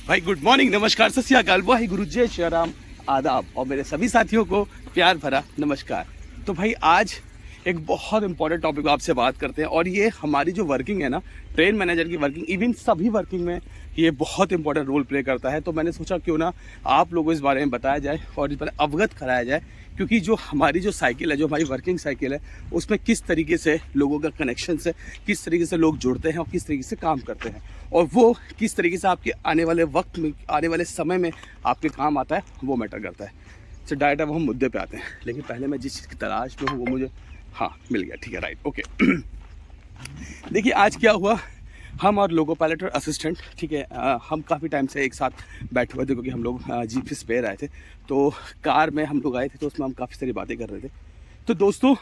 भाई good morning, नमस्कार, सत श्री अकाल, वाहिगुरु, जय श्री राम, आदाब और मेरे सभी साथियों को प्यार भरा नमस्कार। तो भाई आज एक बहुत इंपॉर्टेंट टॉपिक आपसे बात करते हैं और ये हमारी जो वर्किंग है ना, ट्रेन मैनेजर की वर्किंग, इवन सभी वर्किंग में ये बहुत इंपॉर्टेंट रोल प्ले करता है। तो मैंने सोचा क्यों ना आप लोगों को इस बारे में बताया जाए और इस बारे में अवगत कराया जाए, क्योंकि जो हमारी जो साइकिल है, जो हमारी वर्किंग साइकिल है, उसमें किस तरीके से लोगों का कनेक्शन है, किस तरीके से लोग जुड़ते हैं और किस तरीके से काम करते हैं और वो किस तरीके से आपके आने वाले वक्त में, आने वाले समय में आपके काम आता है, वो मैटर करता है। तो डायरेक्ट अब हम मुद्दे पे आते हैं, लेकिन पहले मैं जिस चीज़ की तलाश में हूँ वो मुझे मिल गया, ठीक है, राइट, ओके। देखिए आज क्या हुआ, हम और लोको पायलट और असिस्टेंट, ठीक है, हम काफ़ी टाइम से एक साथ बैठे हुए थे क्योंकि हम लोग जीप से आए थे। तो कार में हम लोग आए थे, तो उसमें हम काफ़ी सारी बातें कर रहे थे। तो दोस्तों,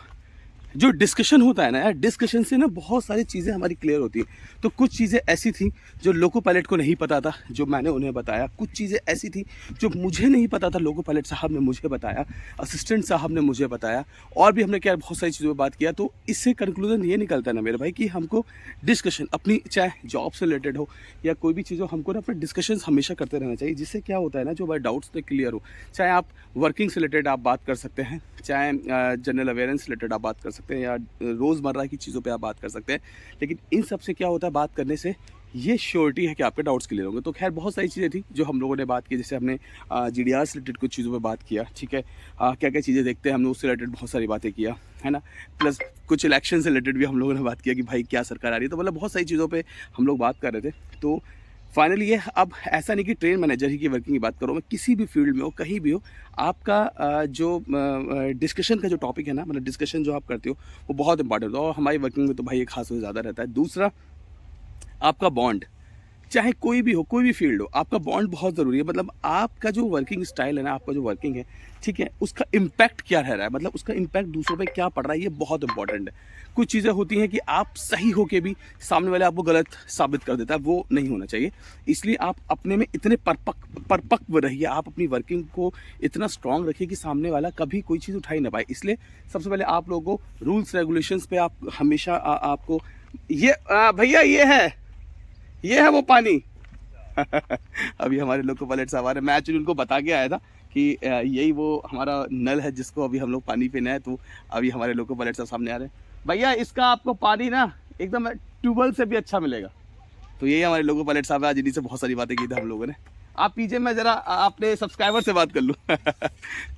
जो डिस्कशन होता है ना यार, डिस्कशन से ना बहुत सारी चीज़ें हमारी क्लियर होती हैं। तो कुछ चीज़ें ऐसी थी जो लोको पायलट को नहीं पता था, जो मैंने उन्हें बताया। कुछ चीज़ें ऐसी थी जो मुझे नहीं पता था, लोको पायलट साहब ने मुझे बताया, असिस्टेंट साहब ने मुझे बताया, और भी हमने क्या बहुत सारी चीज़ों पर बात किया। तो इससे कंक्लूजन ये निकलता है ना मेरे भाई कि हमको डिस्कशन अपनी, चाहे जॉब से रिलेटेड हो या कोई भी चीज़ हो, हमको ना अपने डिस्कशन हमेशा करते रहना चाहिए, जिससे क्या होता है ना, जो हमारे डाउट्स तो क्लियर हो। चाहे आप वर्किंग से रिलेटेड आप बात कर सकते हैं, चाहे जनरल अवेयरनेस रिलेटेड आप बात कर सकते हैं, या रोज़मर्रा की चीज़ों पे आप बात कर सकते हैं। लेकिन इन सब से क्या होता है, बात करने से ये श्योरिटी है कि आपके डाउट्स क्लियर होंगे। तो खैर बहुत सारी चीज़ें थी जो हम लोगों ने बात की, जैसे हमने GDR से रिलेटेड कुछ चीज़ों पे बात किया, ठीक है, क्या क्या चीज़ें देखते हैं, हमने उससे रिलेटेड बहुत सारी बातें किया, है ना। प्लस कुछ इलेक्शन से रिलेटेड भी हम लोगों ने बात किया कि भाई क्या सरकार आ रही है। तो मतलब बहुत सारी चीज़ों पर हम लोग बात कर रहे थे। तो फाइनली ये, अब ऐसा नहीं कि ट्रेन मैनेजर ही की वर्किंग की बात करो, मैं किसी भी फील्ड में हो, कहीं भी हो, आपका जो डिस्कशन का जो टॉपिक है ना, मतलब डिस्कशन जो आप करते हो, वो बहुत इंपॉर्टेंट है। और हमारी वर्किंग में तो भाई ये खास हो ज़्यादा रहता है। दूसरा, आपका बॉन्ड, चाहे कोई भी हो, कोई भी फील्ड हो, आपका बॉन्ड बहुत ज़रूरी है। मतलब आपका जो वर्किंग स्टाइल है ना, आपका जो वर्किंग है, ठीक है, उसका इम्पैक्ट क्या रह रहा है, मतलब उसका इम्पैक्ट दूसरों पे क्या पड़ रहा है, ये बहुत इंपॉर्टेंट है। कुछ चीज़ें होती हैं कि आप सही होके भी सामने वाले आपको गलत साबित कर देता है, वो नहीं होना चाहिए। इसलिए आप अपने में इतने परिपक्व रहिए, आप अपनी वर्किंग को इतना स्ट्रांग रखिए कि सामने वाला कभी कोई चीज़ उठा ही ना पाए। इसलिए सबसे पहले आप लोगों को रूल्स रेगुलेशंस पे आप हमेशा आपको ये भैया ये है वो पानी। अभी हमारे लोको पायलट साहब आ रहे हैं। मैं एक्चुअली उनको बता के आया था कि यही वो हमारा नल है जिसको अभी हम लोग पानी पीना है। तो अभी हमारे लोको पायलट साहब सामने आ रहे हैं। भैया इसका आपको पानी ना एकदम ट्यूबवेल से भी अच्छा मिलेगा। तो यही हमारे लोको पायलट साहब है, आज इन्हीं से बहुत सारी बातें की थी हम लोगों ने। आप पीछे, मैं ज़रा अपने सब्सक्राइबर से बात कर लूँ।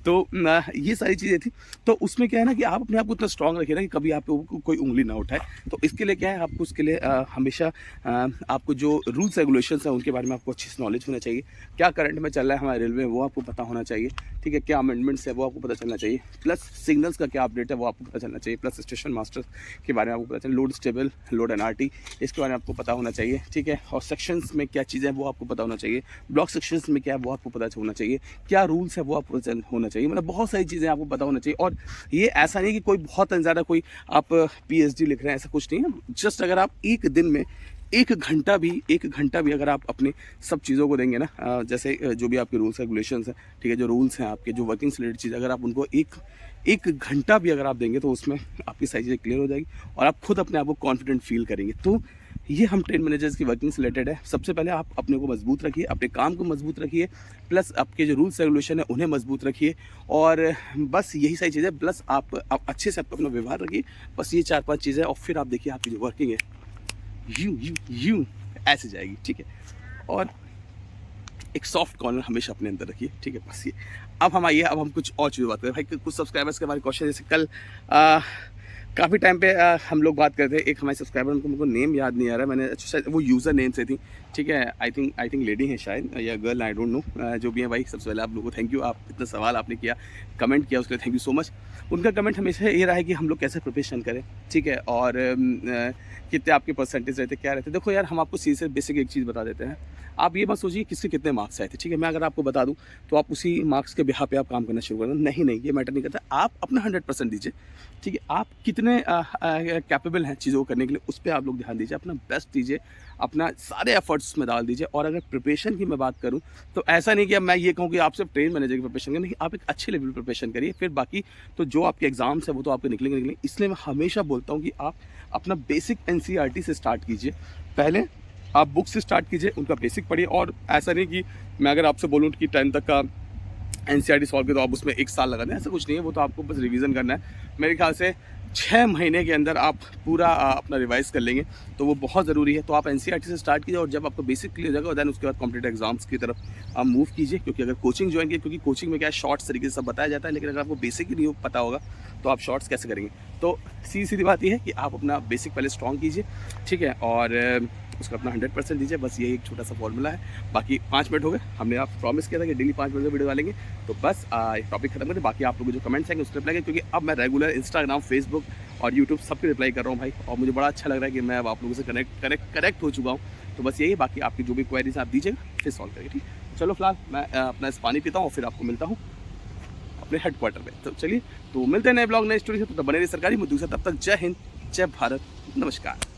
तो ये सारी चीज़ें थी। तो उसमें क्या है ना कि आप अपने आप को इतना स्ट्रांग रखिए ना कि कभी आप पे कोई उंगली ना उठाए। तो इसके लिए क्या है, आपको उसके लिए हमेशा आपको जो रूल्स रेगुलेशंस हैं उनके बारे में आपको अच्छी से नॉलेज होना चाहिए। क्या करंट में चल रहा है हमारे रेलवे में, वो आपको पता होना चाहिए, ठीक है। क्या अमेंडमेंट्स है वो आपको पता चलना चाहिए। प्लस सिग्नल्स का क्या अपडेट है वो आपको पता चलना चाहिए। प्लस स्टेशन मास्टर्स के बारे में आपको पता चले, लोड स्टेबल, लोड NRT, इसके बारे में आपको पता होना चाहिए, ठीक है। और सेक्शंस में क्या चीज़ें हैं वो आपको पता होना चाहिए। ब्लॉक सेक्शंस में क्या है वो आपको पता होना चाहिए। क्या रूल्स है वो आपको होना चाहिए। मतलब बहुत सारी चीज़ें आपको पता होना चाहिए। और ये ऐसा नहीं कि कोई बहुत ज़्यादा कोई आप PhD लिख रहे हैं, ऐसा कुछ नहीं है। जस्ट अगर आप एक दिन में एक घंटा भी अगर आप अपने सब चीज़ों को देंगे ना, जैसे जो भी आपके रूल्स रेगुलेशंस हैं, ठीक है, जो रूल्स हैं आपके, जो वर्किंग से रिलेटेड चीज़, अगर आप उनको एक घंटा भी अगर आप देंगे तो उसमें आपकी सारी चीज़ें क्लियर हो जाएगी और आप खुद अपने आप को कॉन्फिडेंट फील करेंगे। तो ये हम ट्रेन मैनेजर्स की वर्किंग से रिलेटेड है। सबसे पहले आप अपने को मजबूत रखिए, अपने काम को मजबूत रखिए, प्लस आपके जो रूल्स रेगुलेशन है उन्हें मजबूत रखिए। और बस यही सारी चीज़ें, प्लस आप अच्छे से अपना व्यवहार रखिए। बस ये 4-5 चीज़ें, और फिर आप देखिए आपकी जो वर्किंग है यूं ऐसे जाएगी, ठीक है। और एक सॉफ्ट कॉर्नर हमेशा अपने अंदर रखिए, ठीक है। बस ये, अब हम आइए, अब हम कुछ और चीज़ बात करें भाई। कुछ सब्सक्राइबर्स के हमारे क्वेश्चन, जैसे कल काफ़ी टाइम पे हम लोग बात करते हैं। एक हमारे सब्सक्राइबर, उनको मुझको नेम याद नहीं आ रहा है, मैंने शायद वो यूज़र नेम से थी, ठीक है। आई थिंक लेडी है शायद, या गर्ल, आई डोंट नो। जो भी है भाई, सबसे पहले आप लोगों को थैंक यू, आप इतना सवाल आपने किया, कमेंट किया, उसके लिए थैंक यू सो मच। उनका कमेंट हमेशा ये रहा है कि हम लोग कैसे प्रिपरेशन करें, ठीक है, और कितने आपके परसेंटेज रहते, क्या रहते। देखो यार, हम आपको सीधे से बेसिक एक चीज़ बता देते हैं। आप ये मत सोचिए किसके कितने मार्क्स आए थे, ठीक है। मैं अगर आपको बता दूं तो आप उसी मार्क्स के बिहाफ पे आप काम करना शुरू कर दो। नहीं, ये मैटर नहीं करता। आप अपना 100% दीजिए, ठीक है। आप कितने कैपेबल हैं चीज़ों को करने के लिए, उस पर आप लोग ध्यान दीजिए, अपना बेस्ट दीजिए, अपना सारे एफर्ट्स में डाल दीजिए। और अगर प्रिपरेशन की मैं बात करूं तो ऐसा नहीं कि अब मैं ये कहूं कि आप सिर्फ ट्रेन मैनेजर की प्रिपरेशन करें, नहीं, आप एक अच्छे लेवल पर प्रिपरेशन करिए। फिर बाकी तो जो आपके एग्जाम्स है वो तो आपके निकलेंगे। इसलिए मैं हमेशा बोलता हूँ कि आप अपना बेसिक NCERT से स्टार्ट कीजिए पहले। आप बुक से स्टार्ट कीजिए, उनका बेसिक पढ़िए। और ऐसा नहीं कि मैं अगर आपसे बोलूँ कि 10 तक का NCERT सॉल्व किया तो आप उसमें 1 साल लगा दें, ऐसा कुछ नहीं है। वो तो आपको बस रिवीजन करना है। मेरे ख्याल से 6 महीने के अंदर आप पूरा अपना रिवाइज कर लेंगे, तो वो बहुत ज़रूरी है। तो आप NCERT से स्टार्ट कीजिए और जब आपको बेसिक क्लियर हो जाएगा देन उसके बाद कॉम्पिटिटिव एग्जाम्स की तरफ आप मूव कीजिए। क्योंकि अगर कोचिंग ज्वाइन कीजिए, क्योंकि कोचिंग में क्या है शॉर्ट्स तरीके से सब बताया जाता है, लेकिन अगर आपको बेसिक ही नहीं पता होगा तो आप शॉर्ट्स कैसे करेंगे। तो सीधी बात यह है कि आप अपना बेसिक पहले स्ट्रॉन्ग कीजिए, ठीक है, और उसका अपना 100% दीजिए। बस यही एक छोटा सा फॉर्मूला है। बाकी 5 मिनट हो गए, हमने आप प्रॉमिस किया था कि डेली 5 मिनट का वीडियो डालेंगे, तो बस टॉपिक खत्म करें। बाकी आप लोगों को जो कमेंट्स आएंगे उसके रिप्लाई, क्योंकि अब मैं रेगुलर इंस्टाग्राम, फेसबुक और यूट्यूब सबके रिप्लाई कर रहा हूँ भाई, और मुझे बड़ा अच्छा लग रहा है कि मैं अब आप लोगों से कनेक्ट हो चुका हूँ। तो बस यही है। बाकी आपकी जो भी क्वेरीज आप दीजिएगा फिर सॉल्व करेंगे, ठीक। चलो फिलहाल मैं अपना इस पानी पीता हूँ और फिर आपको मिलता हूँ अपने हेडक्वार्टर में। तो चलिए, तो मिलते हैं नए ब्लॉग नए स्टोरी से। तो बने रहिए सरकारी मुद्दों से। तब तक जय हिंद, जय भारत, नमस्कार।